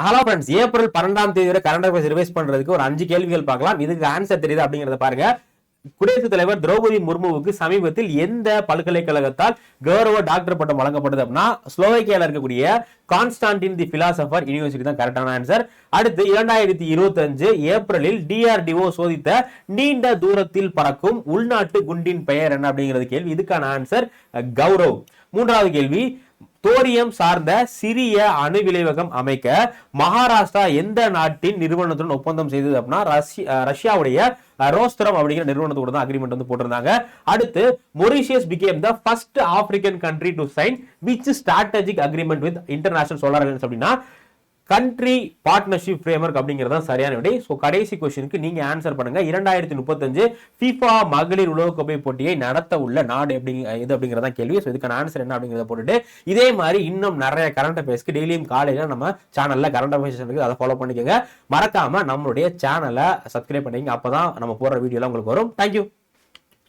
Hello friends, April 12ஆம் தேதி வரை கரண்ட் அஃபேர்ஸ் ரிவைஸ் பண்றதுக்கு ஒரு 5 கேள்விகள் பார்க்கலாம். இதுக்கு ஆன்சர் தெரியுது அப்படிங்கறத பாருங்க. குடியரசுத் தலைவர் திரௌபதி முர்முவுக்கு சமீபத்தில் எந்த பல்கலைக்கழகத்தால் கௌரவ டாக்டர் பட்டம் வழங்கப்படுது அப்படின்னா ஸ்லோவேக்கியால இருக்கக்கூடிய கான்ஸ்டான்டின் தி பிலாசபர் யூனிவர்சிட்டி தான் கரெக்டான ஆன்சர். அடுத்து 2025 ஏப்ரலில் DRDO சோதித்த நீண்ட தூரத்தில் பறக்கும் உள்நாட்டு குண்டின் பெயர் என்ன அப்படிங்கிறது கேள்வி. இதுக்கான ஆன்சர் கௌரவ். மூன்றாவது கேள்வி, தோரியம் சார்ந்த சிறிய அணு விளைவகம் அமைக்க மகாராஷ்டிரா எந்த நாட்டின் நிறுவனத்துடன் ஒப்பந்தம் செய்தது அப்படின்னா ரஷ்யாவுடைய ரோஸ்தரம் அப்படிங்கிற நிறுவனத்தோட தான் அக்ரிமெண்ட் வந்து போட்டிருந்தாங்க. அடுத்து Mauritius became the first African country to sign which strategic agreement with International Solar Alliance அப்படின்னா கண்ட்ரி பார்ட்னர்ஷிப் ஃப்ரேம்வொர்க் அப்படிங்கிறது தான் சரியான விடை. ஸோ கடைசி கொஸ்டினுக்கு நீங்க ஆன்சர் பண்ணுங்க. 2035 FIFA மகளிர் உலகக்கோப்பை போட்டியை நடத்த உள்ள நாடு இது அப்படிங்கிறதா கேள்வி. ஸோ இதுக்கான ஆன்சர் என்ன அப்படிங்கிறத போட்டுட்டு இதே மாதிரி இன்னும் நிறைய கரண்ட் அஃபேர்ஸ்க்கு டெய்லியும் காலையில நம்ம சேனல்ல கரண்ட் அஃபேர்ஸ் இருக்கு, அதை ஃபாலோ பண்ணிக்கோங்க. மறக்காம நம்மளுடைய சேனலை சப்ஸ்கிரைப் பண்ணிங்க, அப்பதான் நம்ம போற வீடியோலாம் உங்களுக்கு வரும். தேங்க்யூ.